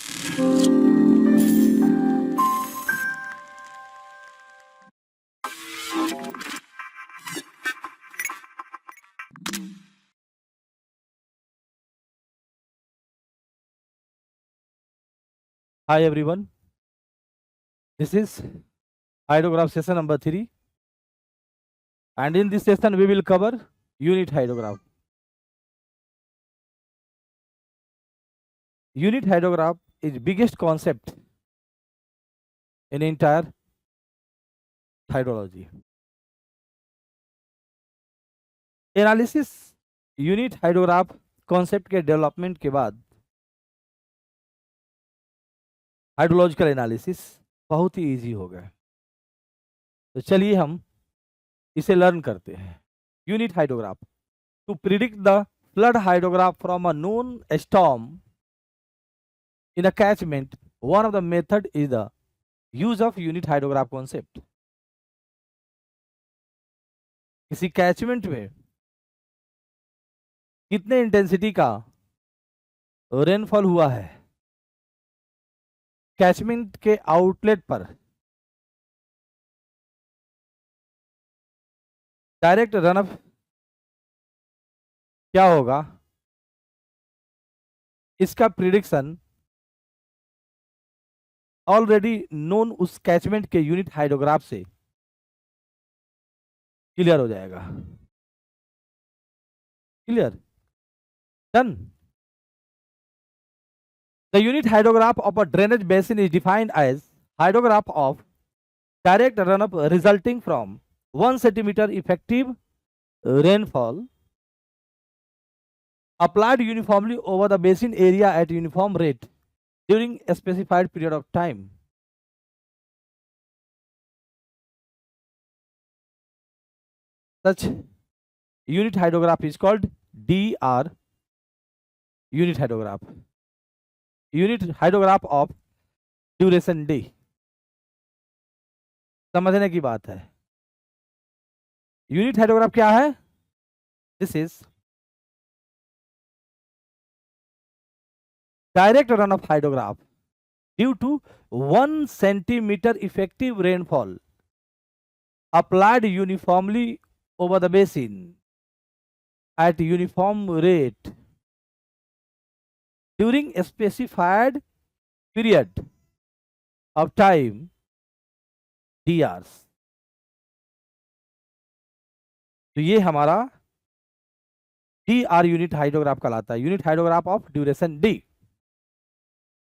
Hi everyone, this is hydrograph session number 3, and in this session we will cover unit hydrograph. Unit hydrograph is biggest concept in entire hydrology. Analysis unit hydrograph concept के development के बाद hydrological analysis बहुत ही easy हो गया। तो चलिए हम इसे लर्न करते हैं। Unit hydrograph to predict the flood hydrograph from a known storm in a catchment, one of the method is the use of unit hydrograph concept. किसी कैचमेंट में कितने इंटेंसिटी का रेनफॉल हुआ है, कैचमेंट के आउटलेट पर डायरेक्ट रनअप क्या होगा, इसका प्रिडिक्शन ऑलरेडी नोन उस कैचमेंट के यूनिट हाइड्रोग्राफ से क्लियर हो जाएगा। Clear, done. The unit hydrograph of a drainage basin is defined as hydrograph of direct runoff resulting from 1 centimetre effective rainfall applied uniformly over the basin area at uniform rate during a specified period of time. Such unit hydrograph is called DR, unit hydrograph. Unit hydrograph of duration D. समझने की बात है। Unit hydrograph क्या है? This is direct runoff hydrograph due to 1 centimeter effective rainfall applied uniformly over the basin at uniform rate during a specified period of time DRs. तो ये हमारा DR unit hydrograph कहलाता है, unit hydrograph of duration D।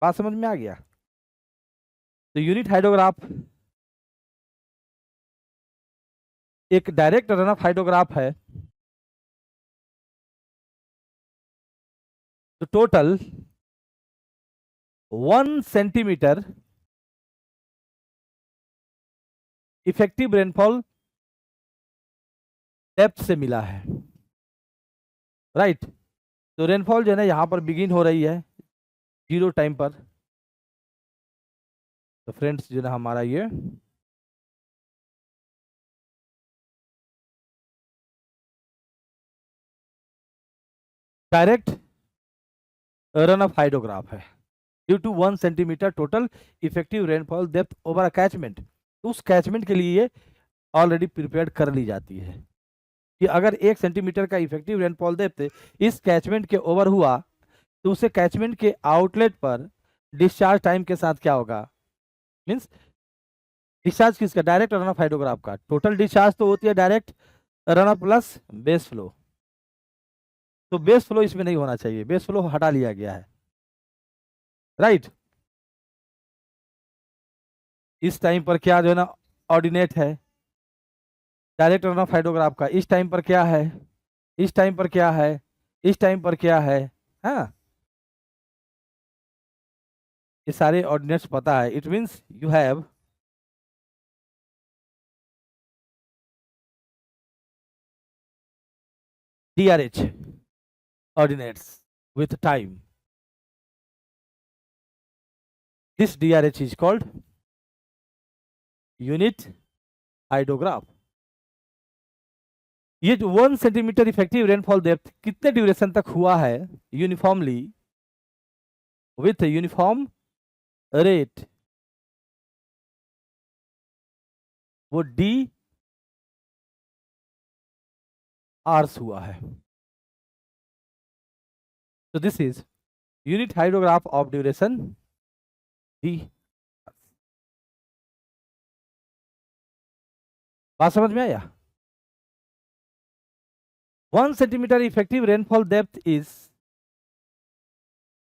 बात समझ में आ गया? तो यूनिट हाइड्रोग्राफ एक डायरेक्ट रनअप हाइड्रोग्राफ है। तो total 1 centimetre effective rainfall depth से मिला है, राइट। तो रेनफॉल जो है ना यहां पर बिगिन हो रही है 0 टाइम पर। तो फ्रेंड्स जो है हमारा ये डायरेक्ट रनअप हाइड्रोग्राफ है due to 1 centimetre total effective rainfall depth over a catchment. उस कैचमेंट के लिए ऑलरेडी प्रिपेयर कर ली जाती है कि अगर 1 सेंटीमीटर का इफेक्टिव रेनफॉल डेप्थ इस कैचमेंट के ओवर हुआ तो उसे कैचमेंट के आउटलेट पर डिस्चार्ज टाइम के साथ क्या होगा, मींस डिस्चार्ज किसका, डायरेक्ट रनअप हाइड्रोग्राफ का। टोटल डिस्चार्ज तो होती है direct run up plus base flow. तो बेस फ्लो इसमें नहीं होना चाहिए, बेस फ्लो हटा लिया गया है, राइट। इस टाइम पर क्या जो है ना ऑर्डिनेट है डायरेक्ट रनअप हाइड्रोग्राफ का, इस टाइम पर क्या है, इस टाइम पर क्या है, इस टाइम पर क्या है, हाँ ये सारे ऑर्डिनेट्स पता है। It means you have DRH ordinates with time. This DRH is called unit hydrograph. ये जो 1 सेंटीमीटर इफेक्टिव रेनफॉल डेप्थ कितने ड्यूरेशन तक हुआ है यूनिफॉर्मली विथ यूनिफॉर्म रेट वो डी आर्स हुआ है। तो this is unit hydrograph of duration D. बात समझ में आया? 1 centimetre effective rainfall depth is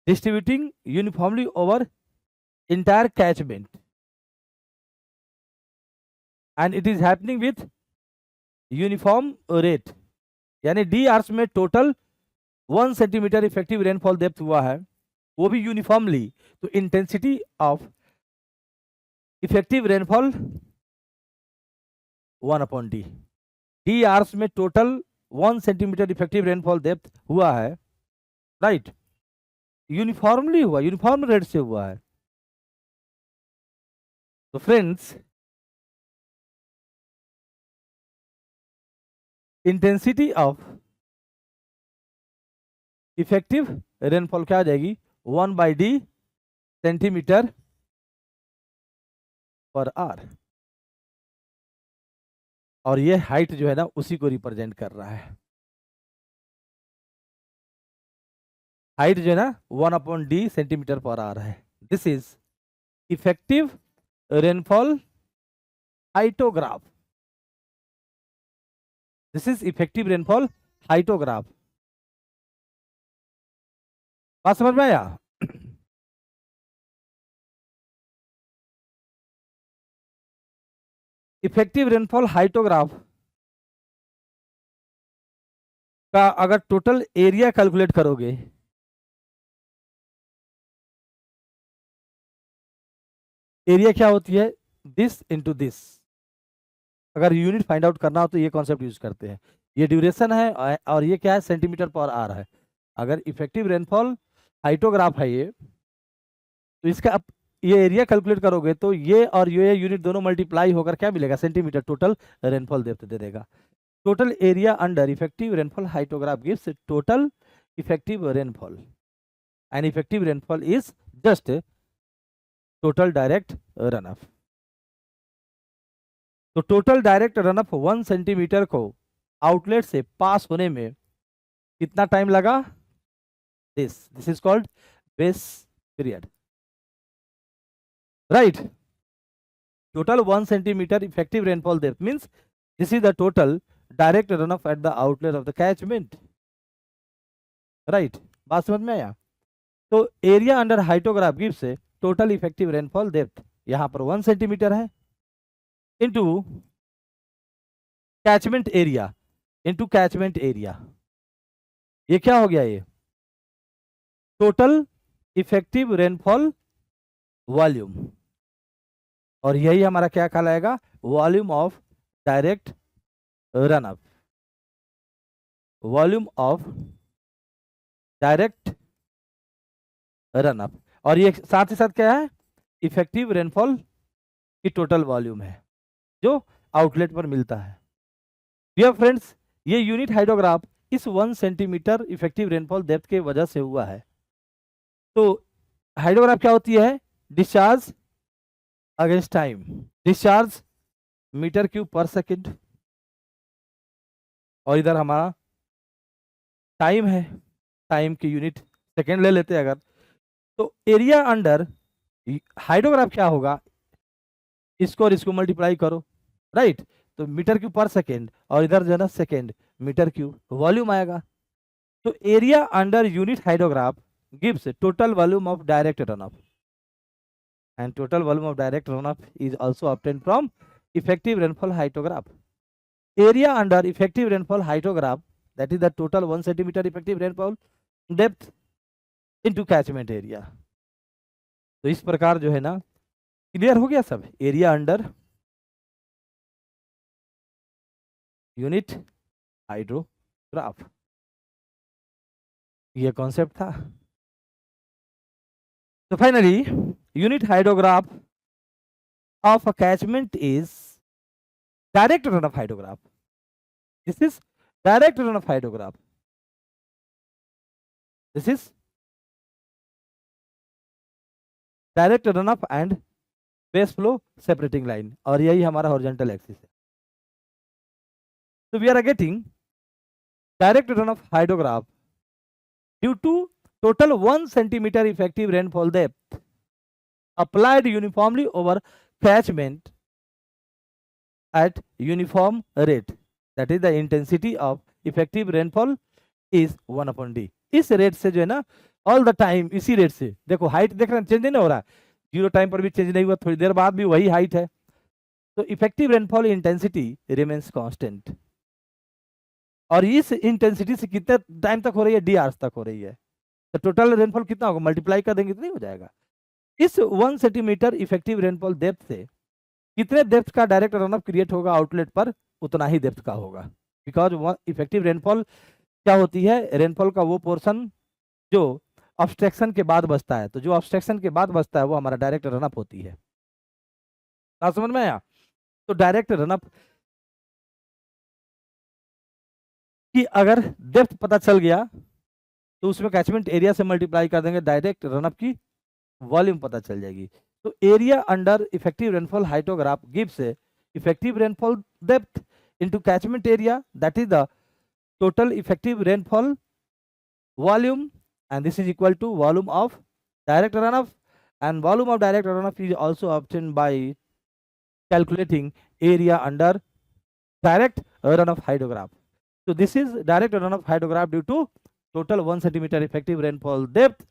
distributing uniformly over entire catchment, and it is happening with uniform rate। यानी डी आर्स में total 1 centimetre effective rainfall depth हुआ है, वो भी यूनिफॉर्मली। तो intensity of effective rainfall 1/d। D hours में total 1 centimetre effective rainfall depth हुआ है, राइट। यूनिफॉर्मली हुआ, यूनिफॉर्म रेट से हुआ है। तो friends, intensity of effective rainfall क्या आ जाएगी? 1/d centimetre per our. और ये हाइट जो है ना, उसी को रिप्रेजेंट कर रहा है। हाइट जो है ना 1/d सेंटीमीटर पर आवर है। This is effective rainfall hyetograph. This is effective rainfall hyetograph. बात समझ में आया? इफेक्टिव रेनफॉल हाइटोग्राफ का अगर टोटल एरिया कैलकुलेट करोगे, एरिया क्या होती है? This into this. अगर यूनिट फाइंड आउट करना हो तो ये कॉन्सेप्ट यूज करते हैं। ये ड्यूरेशन है और ये क्या है? सेंटीमीटर पर आवर है। अगर इफेक्टिव रेनफॉल हाइटोग्राफ है ये, तो इसका ये एरिया कैलकुलेट करोगे तो ये और ये यूनिट दोनों मल्टीप्लाई होकर क्या मिलेगा? सेंटीमीटर टोटल रेनफॉल डेप्थ दे देगा। Total area under effective rainfall hyetograph gives total effective rainfall, and effective rainfall is just total direct run off. तो total direct run off 1 centimetre को आउटलेट से pass होने में कितना टाइम लगा? This is called base period, right. Total 1 centimetre effective rainfall depth means this is the total direct run off at the outlet of the catchment, right. बात समझ में आया? तो एरिया अंडर हाइटोग्राफ गिव्स से total effective rainfall depth यहां पर 1 centimetre है, into catchment area, into catchment area. ये क्या हो गया? ये टोटल इफेक्टिव रेनफॉल वॉल्यूम, और यही हमारा क्या कहलाएगा? Volume of direct run up, volume of direct run up. और ये साथ ही साथ क्या है? इफेक्टिव रेनफॉल की टोटल वॉल्यूम है जो आउटलेट पर मिलता है। डियर फ्रेंड्स, ये यूनिट हाइड्रोग्राफ इस 1 सेंटीमीटर इफेक्टिव रेनफॉल डेप्थ के वजह से हुआ है। तो हाइड्रोग्राफ क्या होती है? Discharge against time, discharge metre cube पर सेकेंड, और इधर हमारा टाइम है, टाइम की यूनिट सेकेंड ले लेते हैं अगर। तो एरिया अंडर हाइड्रोग्राफ क्या होगा? इसको और इसको मल्टीप्लाई करो, राइट। तो मीटर क्यूब पर सेकेंड, और इधर जो है ना सेकेंड, मीटर क्यूब वॉल्यूम आएगा। तो area under unit hydrograph gives total volume of direct run of, and total volume of direct runoff is also obtained from effective rainfall haidograph. Area under effective rainfall haidograph, that is the total 1 centimeter effective rainfall depth into catchment area। तो इस प्रकार जो है ना, clear हो गया सब? Area under unit hydrograph, ये कॉन्सेप्ट था। तो finally unit hydrograph of a catchment is direct runoff hydrograph. This is direct runoff hydrograph. This is direct run off and base flow separating line, और यही हमारा horizontal axis है। तो we are getting direct run off hydrograph due to total 1 centimeter effective rainfall depth applied uniformly over catchment at uniform rate, that is the intensity of effective rainfall is 1/d। इस rate से जो है ना all the time इसी rate से, देखो height देख रहे हैं चेंज नहीं हो रहा है, जीरो टाइम पर भी चेंज नहीं हुआ, थोड़ी देर बाद भी वही हाइट है, तो effective rainfall intensity remains constant. और इस इंटेंसिटी से कितने टाइम तक हो रही है, डी आवर्स तक हो रही है, तो टोटल रेनफॉल कितना होगा, मल्टीप्लाई कर देंगे तो नहीं हो जाएगा। इस 1 सेंटीमीटर इफेक्टिव रेनफॉल डेप्थ से कितने डेप्थ का डायरेक्ट रन अप क्रिएट होगा आउटलेट पर, उतना ही डेप्थ का होगा, बिकॉज इफेक्टिव रेनफॉल क्या होती है, रेनफॉल का वो पोर्शन जो ऑब्स्ट्रक्शन के बाद बचता है, तो जो ऑब्स्ट्रक्शन के बाद बचता है वो हमारा डायरेक्ट रन अप होती है। बात समझ में आया? तो डायरेक्ट रन अप की अगर डेप्थ पता चल गया तो उसमें कैचमेंट एरिया से मल्टीप्लाई कर देंगे, डायरेक्ट रन अप की वॉल्यूम पता चल जाएगी। तो area under effective rainfall hydrograph gives effective rainfall depth into catchment area, that is the total effective rainfall volume, and this is equal to volume of direct runoff, and volume of direct runoff is also obtained by calculating area under direct runoff hydrograph. So this is direct runoff hydrograph due to total 1 centimeter effective rainfall depth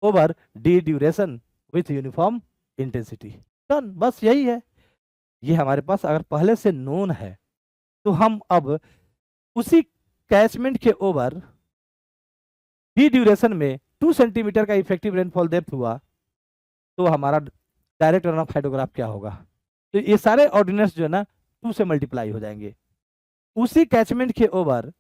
over d duration with uniform intensity. Done, बस यही है। ये हमारे पास अगर पहले से known है तो हम अब उसी कैचमेंट के ओवर डी ड्यूरेशन में 2 सेंटीमीटर का इफेक्टिव रेनफॉल डेप्थ हुआ तो हमारा डायरेक्ट रन ऑफ हाइड्रोग्राफ क्या होगा, तो ये सारे ऑर्डिनेंस जो है ना 2 से मल्टीप्लाई हो जाएंगे। उसी कैचमेंट के ओवर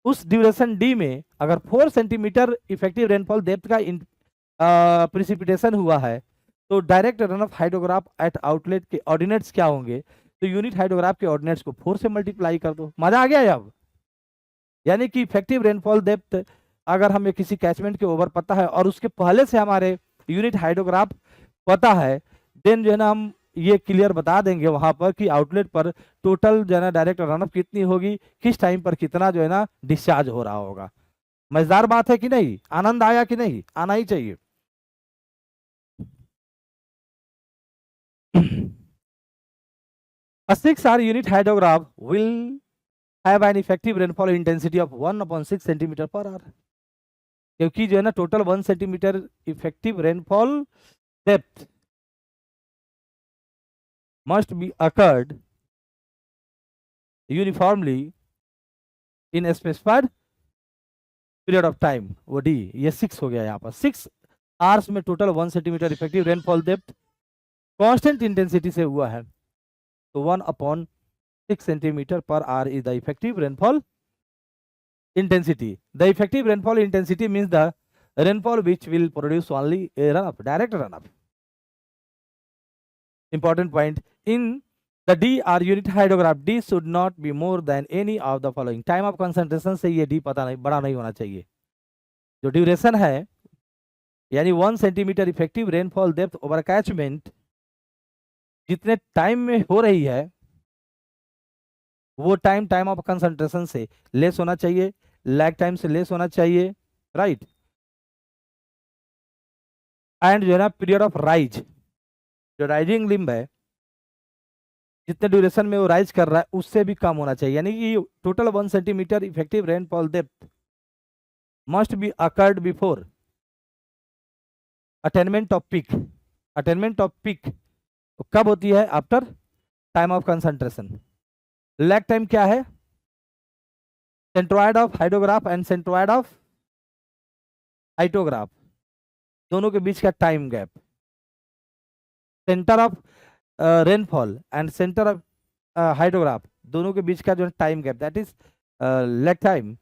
उस ड्यूरेशन डी में अगर 4 सेंटीमीटर इफेक्टिव रेनफॉल डेप्थ का प्रिसिपिटेशन हुआ है तो direct run off hydrograph eight outlet के ऑर्डिनेट्स क्या होंगे, तो यूनिट हाइड्रोग्राफ के ऑर्डिनेट्स को 4 से मल्टीप्लाई कर दो। मजा आ गया अब? यानी कि इफेक्टिव रेनफॉल डेप्थ अगर हमें किसी कैचमेंट के ओवर पता है और उसके पहले से हमारे यूनिट हाइड्रोग्राफ पता है, देन जो है ना हम ये क्लियर बता देंगे वहां पर कि आउटलेट पर टोटल जो है ना डायरेक्ट रनअप कितनी होगी, किस टाइम पर कितना जो है ना डिस्चार्ज हो रहा होगा। मजेदार बात है कि नहीं? आनंद आया कि नहीं? आना ही चाहिए। A 6R unit hydrograph will have an effective rainfall intensity of 1/6 centimeter per hour, क्योंकि जो है ना total 1 centimetre effective rainfall depth must be occurred uniformly in specified period of time, वो डी, ये 6 हो गया यहाँ पर। 6 आवर्स में total 1 centimetre effective rainfall depth constant intensity से हुआ है, तो 1/6 centimeter per hour is the effective rainfall intensity. The effective rainfall intensity means the rainfall which will produce only a runoff, direct runoff. Important point, in the D or unit hydrograph, D should not be more than any of the following. Time of concentration से ये D पता नहीं, बड़ा नहीं होना चाहिए। जो duration है यानी 1 centimetre effective rainfall depth over catchment जितने टाइम में हो रही है वो टाइम ऑफ कंसंट्रेशन से लेस होना चाहिए, लैग टाइम से लेस होना चाहिए, राइट। एंड जो है ना पीरियड ऑफ राइज, जो राइजिंग लिम्ब है जितने ड्यूरेशन में वो राइज कर रहा है उससे भी कम होना चाहिए, यानी कि total 1 centimetre effective rainfall depth must be occurred before attainment off peak. Attainment off peak कब होती है? After time of concentration. Lag time क्या है? Centroid of hydrograph and centroid of hydrograph दोनों के बीच का time gap, centre of rainfall and centre of hydrograph दोनों के बीच का जो time gap, that is lag time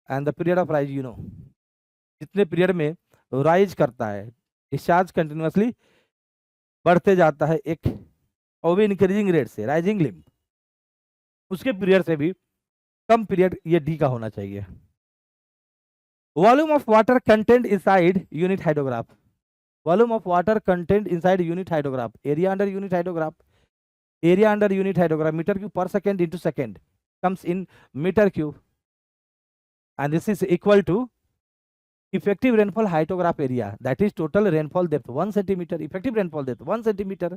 and the period of rise. You know जितने पीरियड में राइज करता है, डिस्चार्ज कंटिन्यूअसली बढ़ते जाता है एक ओवर इंक्रीजिंग रेट से, राइजिंग लिम्ब, उसके पीरियड से भी कम पीरियड ये डी का होना चाहिए। Volume of water content inside unit hydrograph, volume of water content inside unit hydrograph, area under unit hydrograph, area under unit hydrogram meter cube per second into second comes in meter cube, and this is equal to effective rainfall hydrograph area, that is total rainfall depth 1 centimeter, effective rainfall depth 1 centimeter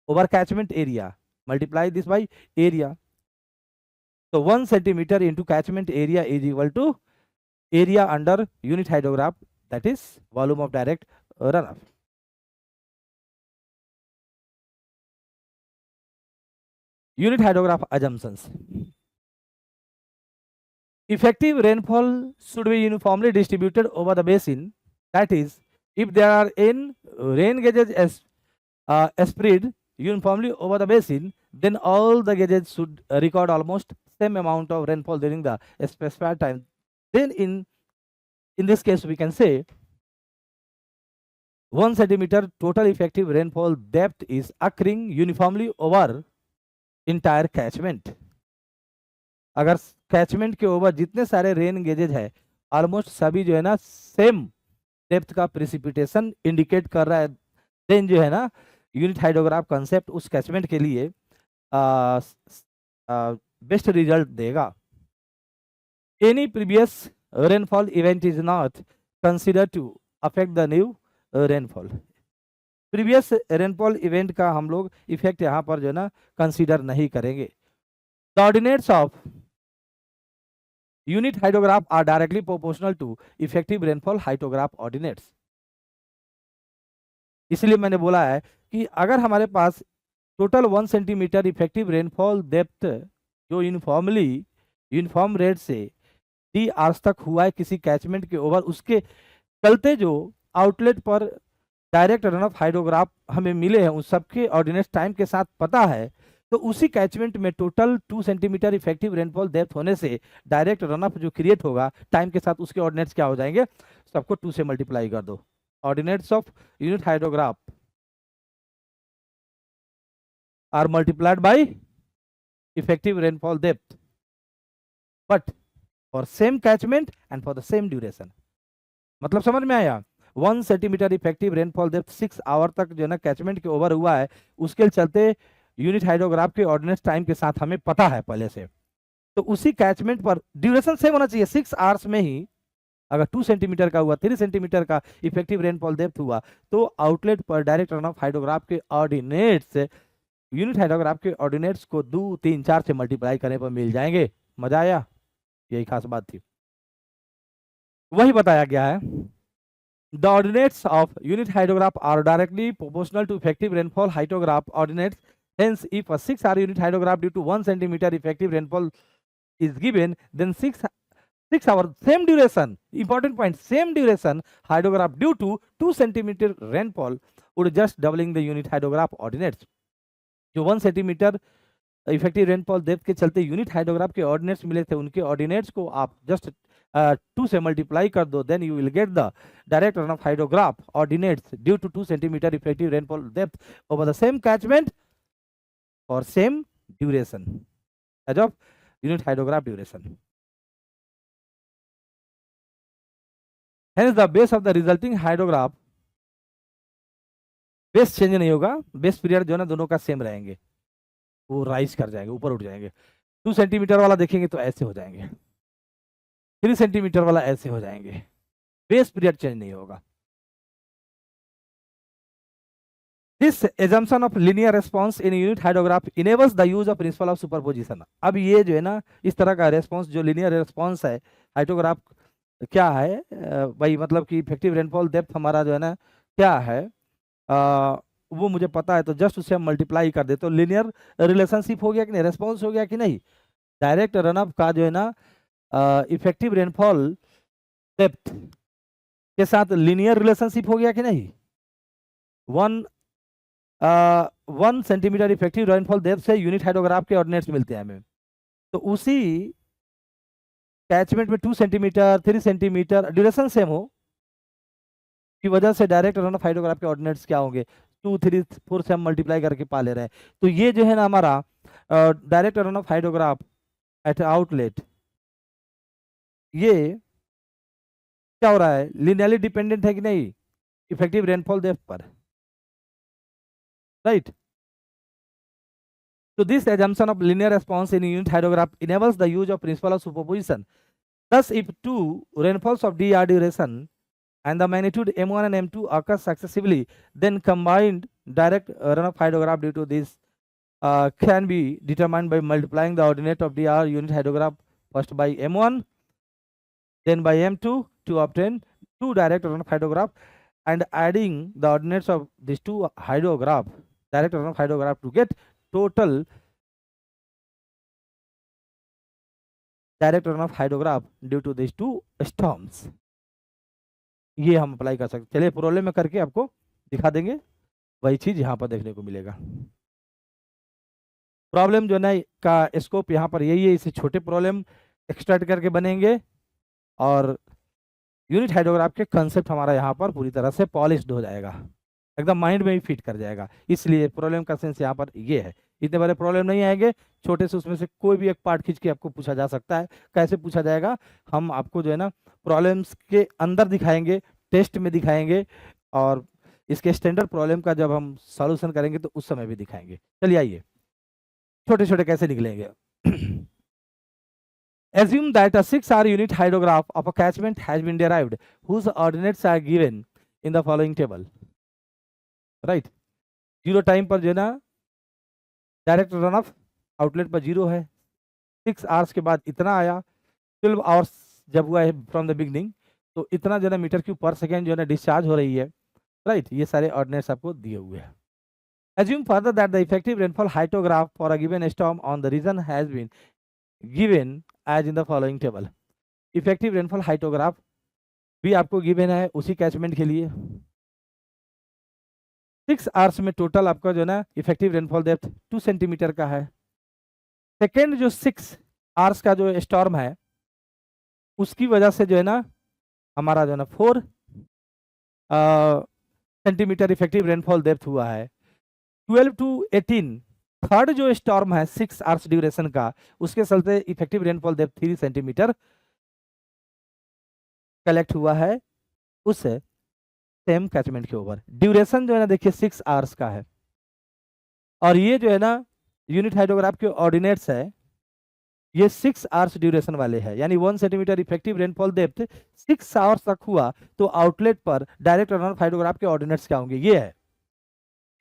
over catchment area, multiply this by area. So 1 centimeter into catchment area is equal to area under unit hydrograph, that is volume of direct runoff. Unit hydrograph assumptions. Effective rainfall should be uniformly distributed over the basin. That is, if there are n rain gauges spread uniformly over the basin, then all the gauges should record almost same amount of rainfall during the specified time. Then in this case, we can say 1 centimeter total effective rainfall depth is occurring uniformly over entire catchment. अगर catchment के over जितने सारे rain gauges है almost सभी जो है ना same depth का प्रेसिपिटेशन इंडिकेट कर रहा है, देन जो है ना यूनिट हाइड्रोग्राफ कंसेप्ट उस कैचमेंट के लिए बेस्ट रिजल्ट देगा. Any previous rainfall event is not consider to affect the new rainfall. Previous rainfall event का हम लोग इफेक्ट यहाँ पर जो है ना कंसिडर नहीं करेंगे. The ordinates of unit hydrograph are directly proportional to effective rainfall hydrograph ordinates. इसलिए मैंने बोला है कि अगर हमारे पास total 1 centimetre effective rainfall depth जो यूनिफॉर्म रेट से डी आवर्स तक हुआ है किसी कैचमेंट के ओवर, उसके चलते जो आउटलेट पर डायरेक्ट रन ऑफ हाइड्रोग्राफ हमें मिले हैं उस सबके ऑर्डिनेट्स टाइम के साथ पता है, तो उसी कैचमेंट में total 2 centimetre effective rainfall depth होने से डायरेक्ट रनअप जो क्रिएट होगा टाइम के साथ उसके ऑर्डिनेट्स क्या हो जाएंगे, सबको 2 से मल्टीप्लाई कर दो. Ordinates of unit hydrograph are multiplied by effective rainfall depth but for same catchment and for the same duration. मतलब समझ में आया? 1 centimetre effective rainfall depth 6 hour तक जो है ना कैचमेंट के ओवर हुआ है, उसके चलते यूनिट हाइड्रोग्राफ के ऑर्डिनेट्स टाइम के साथ हमें पता है पहले से, तो उसी कैचमेंट पर ड्यूरेशन सेम होना चाहिए. 6 आवर्स में ही अगर 2 सेंटीमीटर का हुआ, 3 सेंटीमीटर का इफेक्टिव रेनफॉल डेप्थ हुआ, तो आउटलेट पर डायरेक्ट रन ऑफ हाइड्रोग्राफ के ऑर्डिनेट्स यूनिट हाइड्रोग्राफ के ऑर्डिनेट्स को 2, 3, 4 से मल्टीप्लाई करने पर मिल जाएंगे. मजा आया? यही खास बात थी, वही बताया गया है. The ordinates of unit hydrograph are directly proportional to effective rainfall hydrograph ordinates. Hence, if a 6 hour unit hydrograph due to 1 centimeter effective rainfall is given, then 6 hour same duration, important point, same duration hydrograph due to 2 centimeter rainfall would just doubling the unit hydrograph ordinates. जो 1 centimetre effective rainfall depth के चलते unit hydrograph के ordinates मिले थे, उनके ordinates को आप just 2 से मल्टीप्लाई कर दो, then you will get the direct run off hydrograph ordinates due to 2 centimetre effective rainfall depth over the same catchment for same duration as of unit hydrograph duration. Hence the base of the resulting hydrograph, base change नहीं होगा, base period जो है ना दोनों का same रहेंगे, वो rise कर जाएंगे, ऊपर उठ जाएंगे. 2 सेंटीमीटर वाला देखेंगे तो ऐसे हो जाएंगे, 3 सेंटीमीटर वाला ऐसे हो जाएंगे, बेस पीरियड चेंज नहीं होगा. This assumption of linear response in unit hydrograph enables the use of principle of superposition. अब ये जो है ना इस तरह का रेस्पॉन्स जो लिनियर रेस्पॉन्स है हाइड्रोग्राफ क्या है भाई, मतलब कि इफेक्टिव रेनफॉल डेप्थ हमारा जो है ना क्या है वो मुझे पता है, तो जस्ट उसे हम मल्टीप्लाई कर दे तो लिनियर रिलेशनशिप हो गया कि नहीं, रेस्पॉन्स हो गया कि नहीं. डायरेक्ट रनअप का जो है ना इफेक्टिव रेनफॉल डेप्थ के साथ लिनियर रिलेशनशिप हो गया कि नहीं. 1 सेंटीमीटर इफेक्टिव रेनफॉल डेप्थ से यूनिट हाइड्रोग्राफ के ऑर्डिनेट्स मिलते हैं हमें, तो उसी कैचमेंट में 2 सेंटीमीटर 3 सेंटीमीटर ड्यूरेशन सेम हो की वजह से डायरेक्ट रन ऑफ हाइड्रोग्राफ के ऑर्डिनेट्स क्या होंगे, 2, 3, 4 से हम मल्टीप्लाई करके पा ले रहे हैं. तो ये जो है ना हमारा direct run off hydrograph eight outlet, ये क्या हो रहा है, लिनियरली डिपेंडेंट है कि नहीं. इफेक्टिव रेनफॉल डेप्थ पर, right. So this assumption of linear response in unit hydrograph enables the use of principle of superposition. Thus, if two rainfalls of d are duration and the magnitude m1 and m2 occur successively, then combined direct runoff hydrograph due to this can be determined by multiplying the ordinate of dr unit hydrograph first by m1, then by m2 to obtain two direct runoff hydrograph, and adding the ordinates of these two hydrograph, direct runoff hydrograph, to get total direct runoff hydrograph due to these two storms. ये हम apply कर सकते, चलिए problem में करके आपको दिखा देंगे, वही चीज यहाँ पर देखने को मिलेगा। प्रॉब्लम जो है ना का स्कोप यहाँ पर यही है, इसे छोटे प्रॉब्लम एक्सट्रैक्ट करके बनेंगे और यूनिट हाइड्रोग्राफ के कंसेप्ट हमारा यहाँ पर पूरी तरह से पॉलिश्ड हो जाएगा, एकदम माइंड में ही फिट कर जाएगा। इसलिए प्रॉब्लम का सेंस यहाँ पर ये है, इतने बड़े प्रॉब्लम नहीं आएंगे, छोटे से उसमें से कोई भी एक पार्ट खींच के आपको पूछा जा सकता है। कैसे पूछा जाएगा, हम आपको जो है ना प्रॉब्लम्स के अंदर दिखाएंगे, टेस्ट में दिखाएंगे, और इसके स्टैंडर्ड प्रॉब्लम का जब हम सॉल्यूशन करेंगे तो उस समय भी दिखाएंगे। चलिए आइए छोटे छोटे कैसे निकलेंगे। Assume that a 6R unit hydrograph of a catchment has been derived whose ordinates are given in the following table, right? 0 time पर जो है ना डायरेक्ट रन ऑफ आउटलेट पर 0 है, 6 आवर्स के बाद इतना आया, 12 आवर्स जब हुआ है फ्रॉम द बिगनिंग, तो इतना जो है ना मीटर क्यूब पर सेकेंड जो है ना डिस्चार्ज हो रही है, राइट? ये सारे ऑर्डिनेट्स आपको दिए हुए हैं। Assume further that the effective rainfall hydrograph for a given storm on the region has been given as in the following table. Effective rainfall hydrograph भी आपको गिवन है उसी कैचमेंट के लिए। 6 आवर्स में टोटल आपका जो है ना इफेक्टिव रेनफॉल डेप्थ 2 सेंटीमीटर का है। सेकेंड जो 6 आवर्स का जो स्टॉर्म है उसकी वजह से जो है ना हमारा जो है ना 4 सेंटीमीटर इफेक्टिव रेनफॉल डेप्थ हुआ है। 12 to 18 थर्ड जो स्टॉर्म है 6 आवर्स ड्यूरेशन का, उसके चलते effective rainfall depth 3 centimetre collect हुआ है उस सेम कैचमेंट के ऊपर। ड्यूरेशन जो है ना देखिए 6 आवर्स का है, और ये जो है ना यूनिट हाइड्रोग्राफ के ऑर्डिनेट्स है, ये 6 आवर्स ड्यूरेशन वाले हैं, यानी 1 centimetre effective rainfall depth 6 hours तक हुआ तो आउटलेट पर डायरेक्ट रन ऑफ हाइड्रोग्राफ के ऑर्डिनेट्स क्या होंगे, ये है।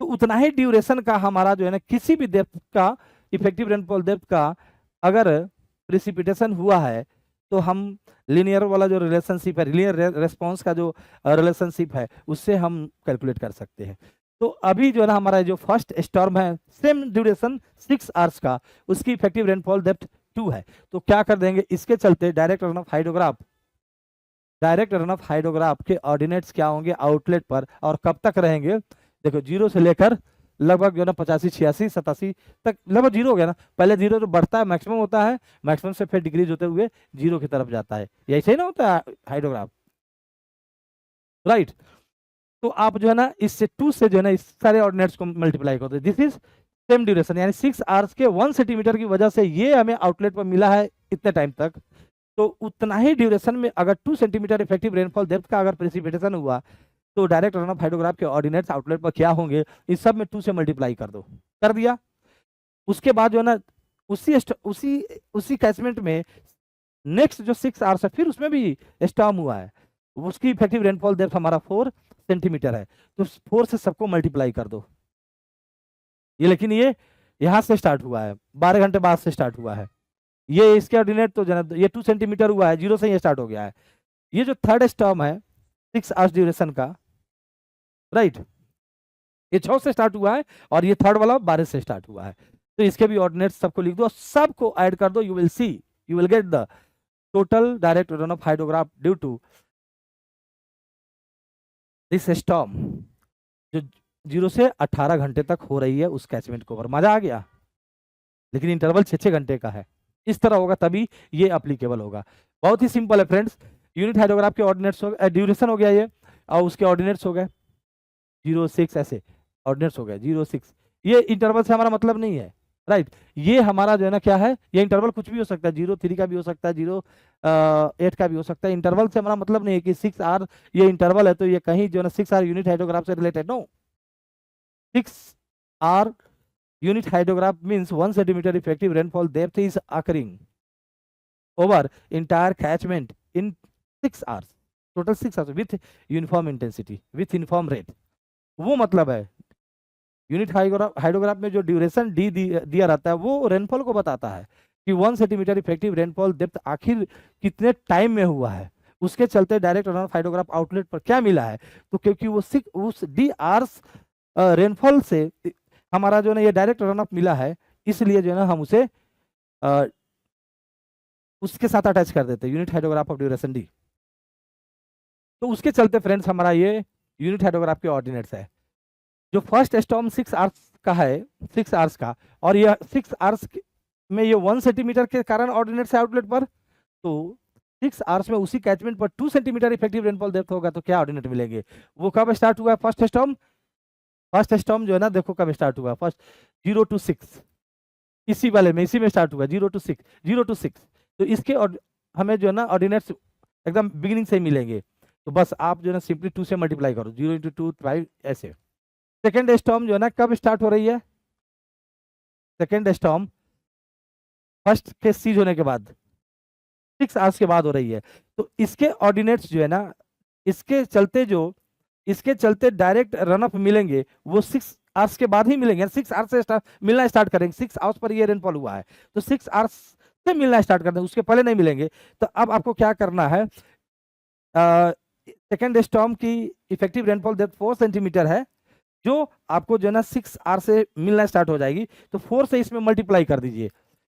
तो उतना ही ड्यूरेशन का हमारा जो है ना किसी भी डेप्थ का इफेक्टिव रेनफॉल डेप्थ का अगर प्रिसिपिटेशन हुआ है तो हम लीनियर वाला जो रिलेशनशिप है, लीनियर रेस्पॉन्स का जो रिलेशनशिप है उससे हम कैलकुलेट कर सकते हैं। तो अभी जो है ना हमारा जो फर्स्ट स्टॉर्म है सेम ड्यूरेशन 6 आवर्स का, उसकी इफेक्टिव रेनफॉल डेप्थ 2 है। तो क्या कर देंगे, इसके चलते डायरेक्ट रन ऑफ हाइड्रोग्राफ के ऑर्डिनेट्स क्या होंगे आउटलेट पर, और कब तक रहेंगे, देखो 0 से लेकर लगभग जो है ना 85, 86, 87 तक लगभग 0 हो गया ना। पहले 0 जो बढ़ता है मैक्सिमम होता है, मैक्सिमम से फिर डिक्रीज होते हुए 0 की तरफ जाता है, ये ऐसे ही ना होता है हाइड्रोग्राफ, राइट? तो आप जो है ना इससे 2 से जो है ना इस सारे ऑर्डिनेट्स को मल्टीप्लाई करते हैं, दिस इज सेम ड्यूरेशन, यानी 6 आवर्स के 1 सेंटीमीटर की वजह से ये हमें आउटलेट पर मिला है इतने टाइम तक। तो उतना ही ड्यूरेशन में अगर 2 सेंटीमीटर इफेक्टिव रेनफॉल डेप्थ का अगर प्रेसिपिटेशन हुआ तो डायरेक्ट रन ऑफ हाइड्रोग्राफ के ऑर्डिनेट्स आउटलेट पर क्या होंगे, इस सब में 2 से मल्टीप्लाई कर दो, कर दिया। उसके बाद जो है ना उसी कैचमेंट में नेक्स्ट जो 6 आवर्स है फिर उसमें भी स्टॉर्म हुआ है, उसकी इफेक्टिव रेनफॉल डेप्थ हमारा 4 सेंटीमीटर है, तो 4 से सबको मल्टीप्लाई कर दो। ये लेकिन ये यहाँ से स्टार्ट हुआ है, 12 घंटे बाद से स्टार्ट हुआ है, ये इसके ऑर्डिनेट तो ये 2 सेंटीमीटर हुआ है, 0 से ये स्टार्ट हो गया है। ये जो थर्ड स्टॉर्म है 6 आवर्स ड्यूरेशन का, राइट, ये 6 से स्टार्ट हुआ है और ये थर्ड वाला 12 से स्टार्ट हुआ है। तो इसके भी ऑर्डिनेट्स सबको लिख दो, सबको ऐड कर दो, you will get the total direct run off hydrograph due to this storm जो 0 से 18 घंटे तक हो रही है उस कैचमेंट को ऊपर। मजा आ गया, लेकिन इंटरवल 6-6 घंटे का है, इस तरह होगा तभी ये एप्लीकेबल होगा। बहुत ही सिंपल है फ्रेंड्स, यूनिट हाइड्रोग्राफ के ऑर्डिनेट्स हो गए, ड्यूरेशन हो गया ये, और उसके ऑर्डिनेट्स हो गए 0, 6, ऐसे ऑर्डिनेट्स हो गए 0, 6। ये इंटरवल से हमारा मतलब नहीं है, राइट। ये हमारा जो है ना क्या है, ये इंटरवल कुछ भी हो सकता है, 0 3 का भी हो सकता है, 0 8 का भी हो सकता है। इंटरवल से हमारा मतलब नहीं है कि 6 आर ये इंटरवल है तो ये कहीं जो है ना 6 आर यूनिट हाइड्रोग्राफ से related, no. 6 hour unit hydrograph means 1 centimeter effective rainfall depth is occurring over entire catchment in 6 hours, total 6 hours with uniform intensity, with uniform rate। वो मतलब है यूनिट हाइड्रोग्राफ में जो ड्यूरेशन दिया रहता है वो रेनफॉल को बताता है कि 1 सेंटीमीटर इफेक्टिव रेनफॉल डेप्थ आखिर कितने टाइम में हुआ है। उसके चलते direct run off hydrograph outlet पर क्या मिला है, तो क्योंकि वो उस डी आर्स रेनफॉल से हमारा जो है ना ये डायरेक्ट रन ऑफ मिला है, इसलिए जो है ना हम उसे उसके साथ अटैच कर देते हैं, unit hydrograph of duration D. तो उसके चलते फ्रेंड्स हमारा ये यूनिट हाइड्रोग्राफ के ऑर्डिनेट्स है। जो फर्स्ट स्टॉर्म 6 आवर्स का है, 6 आवर्स का, और यह 6 आवर्स में ये 1 सेंटीमीटर के कारण ऑर्डिनेट्स है आउटलेट पर, तो 6 आवर्स में उसी कैचमेंट पर 2 सेंटीमीटर इफेक्टिव रेनफॉल डेप्थ होगा, तो क्या ऑर्डिनेट मिलेंगे। वो कब स्टार्ट हुआ है फर्स्ट स्टॉर्म जो है ना, देखो कब स्टार्ट हुआ फर्स्ट, 0 to 6, इसी वाले में, इसी में स्टार्ट हुआ 0 to 6। तो इसके हमें जो है ना ऑर्डिनेट्स एकदम बिगिनिंग से ही मिलेंगे। तो बस आप जो है ना सिंपली 2 से मल्टीप्लाई करो, 0 × 2 5 ऐसे। सेकेंड स्टॉर्म जो है ना कब स्टार्ट हो रही है, सेकेंड स्टॉर्म फर्स्ट के सीज होने के बाद 6 आवर्स के बाद हो रही है। तो इसके ऑर्डिनेट्स जो है ना, इसके चलते डायरेक्ट रन ऑफ मिलेंगे वो 6 आवर्स के बाद ही मिलेंगे। 6 आवर्स से मिलना स्टार्ट करेंगे, 6 आवर्स पर ये रेनफॉल हुआ है तो 6 आवर्स से मिलना स्टार्ट कर देंगे, उसके पहले नहीं मिलेंगे। तो अब आपको क्या करना है, सेकेंड स्टॉर्म की इफेक्टिव रेनफॉल डेप्थ 4 सेंटीमीटर है, जो आपको जो है ना 6 आवर से मिलना स्टार्ट हो जाएगी। तो 4 से इसमें मल्टीप्लाई कर दीजिए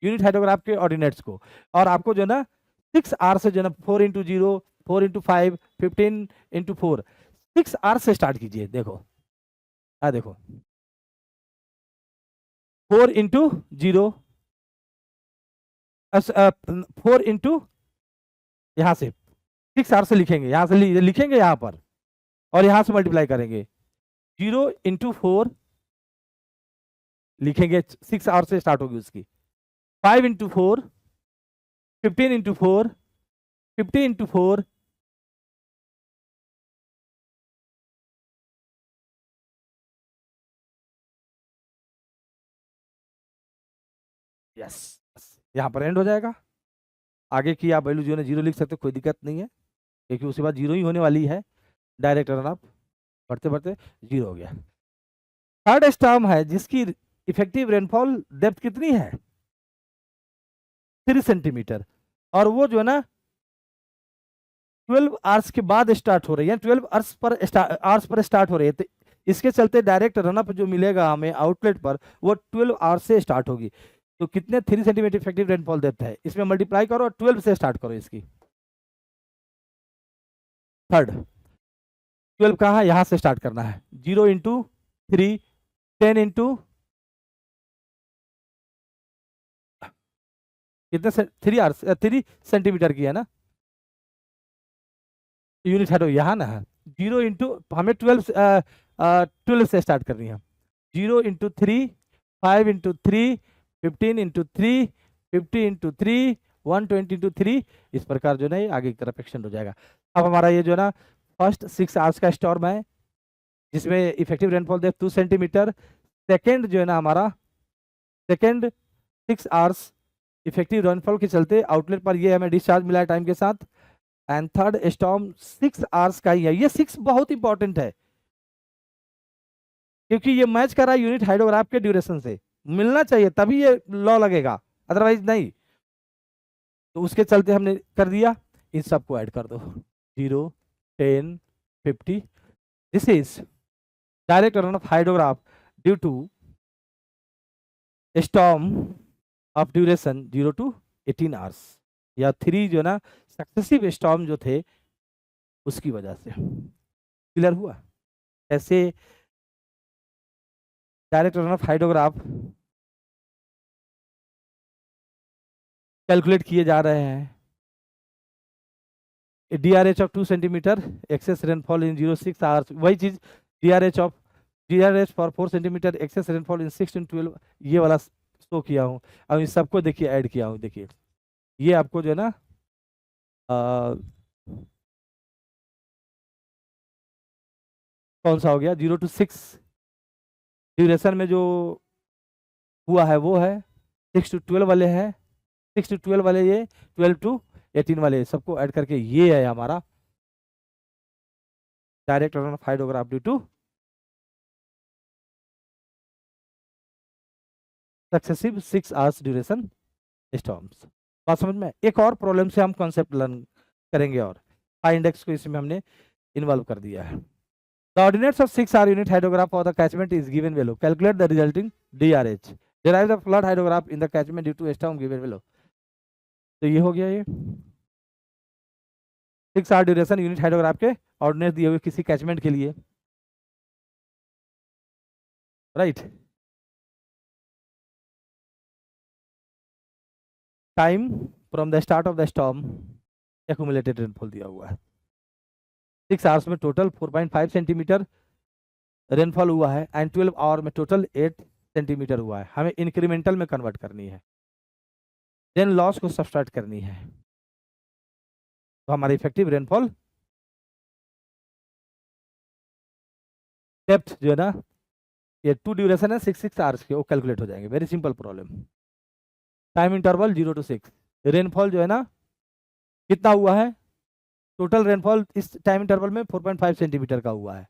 यूनिट हाइड्रोग्राफ के ऑर्डिनेट्स को, और आपको जो है ना 6 आवर से जो है ना 4 × 0, 4 × 5, 15 × 4, 6 आवर से स्टार्ट कीजिए। देखो देखो 4 × 0, 4 × यहाँ से 6 आवर से लिखेंगे, यहाँ से लिखेंगे यहाँ पर, और यहाँ से मल्टीप्लाई करेंगे। 0 × 4 लिखेंगे, 6 आवर से स्टार्ट होगी उसकी। 5 × 4, 15 × 4, 50 × 4, यस, यहाँ पर एंड हो जाएगा। आगे की आप वैल्यू जो है 0 लिख सकते हो, कोई दिक्कत नहीं है, क्योंकि उसके बाद 0 ही होने वाली है। डायरेक्ट रन अप बढ़ते बढ़ते 0 हो गया। थर्ड स्टॉर्म है जिसकी इफेक्टिव रेनफॉल डेप्थ कितनी है, 3 सेंटीमीटर, और वो जो है ना 12 आवर्स के बाद स्टार्ट हो रही है, 12 आवर्स पर स्टार्ट हो रही है। तो इसके चलते डायरेक्ट रनअप जो मिलेगा हमें आउटलेट पर वो 12 आवर्स से स्टार्ट होगी। तो कितने 3 सेंटीमीटर इफेक्टिव रेनफॉल डेप्थ है, इसमें मल्टीप्लाई करो और 12 से स्टार्ट करो इसकी। थर्ड 12 कहाँ है, यहाँ से स्टार्ट करना है। 0 × 3, 10 × कितने 3 सेंटीमीटर की है ना यूनिट हाइड्रो, यहाँ ना है। 0 × हमें 12 से स्टार्ट करनी है। 0 × 3, 5 × 3, 15 × 3, 50 × 3, 120 × 3, इस प्रकार जो है आगे की तरफ एक्सटेंड हो जाएगा। अब हमारा ये जो है ना फर्स्ट 6 आवर्स का स्टॉर्म है जिसमें effective rainfall depth 2 centimetre. Second जो है ना हमारा सेकेंड 6 आवर्स इफेक्टिव रेनफॉल के चलते आउटलेट पर ये हमें डिस्चार्ज मिला है टाइम के साथ। एंड थर्ड स्टॉर्म 6 आवर्स का ही है। ये 6 बहुत इंपॉर्टेंट है क्योंकि ये मैच कर रहा है यूनिट हाइड्रोग्राफ के ड्यूरेशन से, मिलना चाहिए तभी ये लॉ लगेगा, अदरवाइज नहीं। तो उसके चलते हमने कर दिया, इन सबको ऐड कर दो, 0, 10, 50। This is direct run off hydrograph due to storm of duration 0 to 18 hours, या 3 जो ना सक्सेसिव स्टॉर्म जो थे उसकी वजह से। क्लियर हुआ ऐसे direct run off hydrograph calculate किए जा रहे हैं। DRH of 2 centimetre, excess rainfall in 0.6 hours, वही चीज DRH for 4 centimetre, excess rainfall in 6 × 12, ये वाला शो किया हूँ। अब इन सबको देखिए ऐड किया हूँ, देखिए ये आपको जो है ना कौन सा हो गया, 0 to 6 ड्यूरेशन में जो हुआ है वो है, 6 to 12 वाले हैं, 6 to 12 वाले ये, 12 to 18 वाले, सबको ऐड करके ये है हमारा direct run off hydrograph due two successive 6 hours duration storms. बात समझ में? एक और प्रॉब्लम से हम कॉन्सेप्ट लर्न करेंगे और हाई इंडेक्स को इसमें हमने इन्वॉल्व कर दिया है। The ordinates of 6 hour unit hydrograph for the catchment is given below. Calculate the resulting DRH. Derive the flood hydrograph in the catchment due to storm given below. तो ये हो गया, ये 6 आवर ड्यूरेशन यूनिट हाइड्रोग्राफ के ordinate दिए हुए किसी catchment के लिए, right. Time from the start of the storm accumulated rainfall दिया हुआ है। 6 आवर्स में टोटल 4.5 सेंटीमीटर रेनफॉल हुआ है एंड 12 आवर में टोटल 8 सेंटीमीटर हुआ है। हमें इंक्रीमेंटल में कन्वर्ट करनी है, देन लॉस को सब्सट्रैक्ट करनी है, तो हमारा इफेक्टिव रेनफॉल डेप्थ जो है ना, ये 2 ड्यूरेशन है 6 आवर्स के, वो कैलकुलेट हो जाएंगे। Very simple problem. Time interval 0 to 6, rainfall जो है ना कितना हुआ है, टोटल रेनफॉल इस टाइम इंटरवल में 4.5 सेंटीमीटर का हुआ है।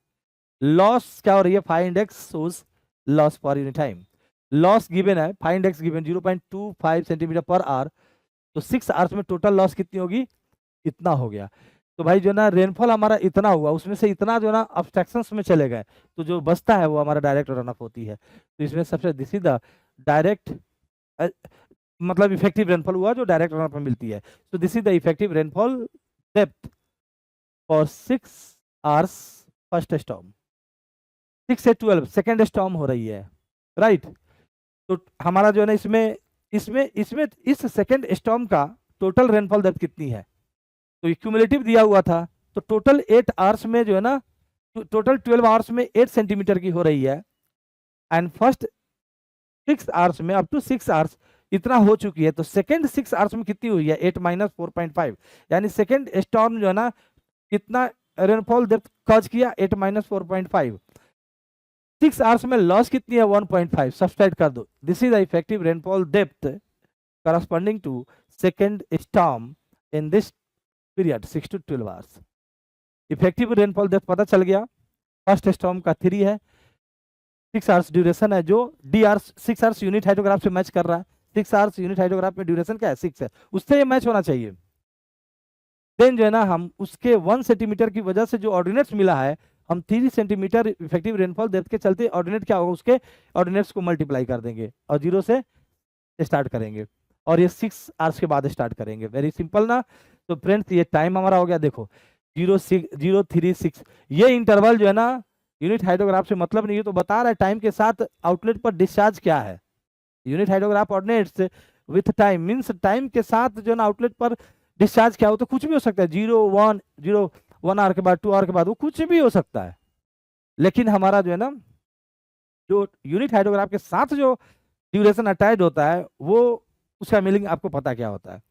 लॉस क्या हो रही है, phi index source loss per unit time, loss given है, phi index given 0.25 centimetre per hour, तो 6 आवर्स में टोटल लॉस कितनी होगी, इतना हो गया। तो भाई जो ना रेनफॉल हमारा इतना हुआ, उसमें से इतना जो ना अब्स्ट्रैक्शंस में चले गए, तो जो बचता है वो हमारा डायरेक्ट रन ऑफ होती है। तो इसमें सबसे दिस इज द डायरेक्ट मतलब इफेक्टिव रेनफॉल हुआ जो डायरेक्ट रन ऑफ में मिलती है। तो this is the effective rainfall depth for 6 hours first storm. 6 से 12 सेकेंड स्टॉर्म हो रही है, राइट। तो हमारा जो है ना इसमें इसमें इसमें इस सेकेंड स्टॉर्म का टोटल रेनफॉल डेप्थ कितनी है, तो क्यूमुलेटिव दिया हुआ था, तो टोटल 8 आवर्स में जो है ना, टोटल 12 आवर्स में 8 सेंटीमीटर की हो रही है एंड फर्स्ट 6 आवर्स में अप टू 6 आवर्स इतना हो चुकी है। तो सेकेंड 6 आवर्स में कितनी हुई है, 8 - 4.5, यानी सेकेंड स्टॉर्म जो है ना कितना रेनफॉल डेप्थ कॉज किया, 8 - 4.5। 6 आवर्स में लॉस कितनी है, 1.5, सब्सट्रैक्ट कर दो। This is the effective rainfall depth corresponding to second storm in this period 6 to 12 hours. Effective rainfall depth पता चल गया, फर्स्ट स्टॉर्म का 3 है, 6 आवर्स ड्यूरेशन है, जो D R 6 hours unit hydrograph से मैच कर रहा है। 6 आवर्स यूनिट हाइड्रोग्राफ में ड्यूरेशन क्या है, 6 है, उससे ये मैच होना चाहिए। देन जो है ना हम उसके 1 सेंटीमीटर की वजह से जो ऑर्डिनेट्स मिला है, हम 3 सेंटीमीटर इफेक्टिव रेनफॉल डेप्थ के चलते ऑर्डिनेट क्या होगा, उसके ऑर्डिनेट्स को मल्टीप्लाई कर देंगे और 0 से स्टार्ट करेंगे और ये 6 आवर्स के बाद स्टार्ट करेंगे। वेरी सिंपल ना। तो फ्रेंड्स ये टाइम हमारा हो गया, देखो 0.36, ये इंटरवल जो है ना यूनिट हाइड्रोग्राफ से मतलब नहीं है, तो बता रहा है टाइम के साथ आउटलेट पर डिस्चार्ज क्या है। Unit hydrograph ordinates with time means time के साथ जो है ना आउटलेट पर डिस्चार्ज क्या हो, तो कुछ भी हो सकता है, 1 आवर के बाद, 2 आवर के बाद, वो कुछ भी हो सकता है। लेकिन हमारा जो है ना जो यूनिट हाइड्रोग्राफ के साथ जो ड्यूरेशन अटैच होता है, वो उसका मीनिंग आपको पता क्या होता है,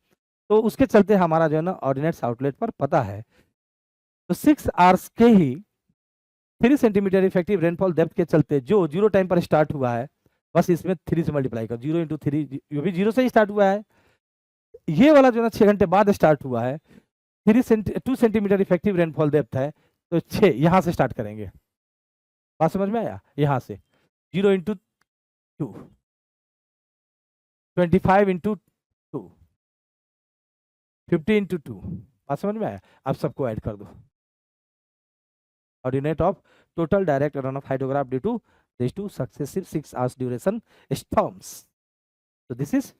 तो उसके चलते हमारा जो है ना ऑर्डिनेट्स आउटलेट पर पता है। तो 6 आवर्स के ही 3 सेंटीमीटर इफेक्टिव रेनफॉल डेप्थ के चलते जो 0 टाइम पर स्टार्ट हुआ है, बस इसमें 3 से मल्टीप्लाई कर, 0 × 3, ये भी 0 से ही स्टार्ट हुआ है। ये वाला जो है ना 6 घंटे बाद स्टार्ट हुआ है, 2 सेंटीमीटर इफेक्टिव रेनफॉल डेप्थ है, तो 6 यहाँ से स्टार्ट करेंगे। बात समझ में आया, यहाँ से 0 × 2, 25 × 2, 50 × 2। बात समझ में आया। अब सबको ऐड कर दो, ordinate of total direct run off hydrograph due to these 2 successive 6 hours duration storms. So this is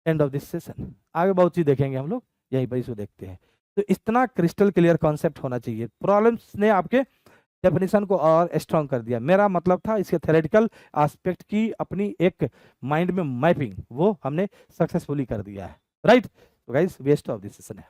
end of this session. आगे बहुत चीज देखेंगे हम लोग, यहीं पर इसको देखते हैं। तो इतना क्रिस्टल क्लियर कॉन्सेप्ट होना चाहिए। प्रॉब्लम्स ने आपके डेफिनेशन को और स्ट्रॉन्ग कर दिया। मेरा मतलब था इसके थ्योरेटिकल एस्पेक्ट की अपनी एक माइंड में मैपिंग, वो हमने सक्सेसफुली कर दिया है, राइट। तो guys best of this session है।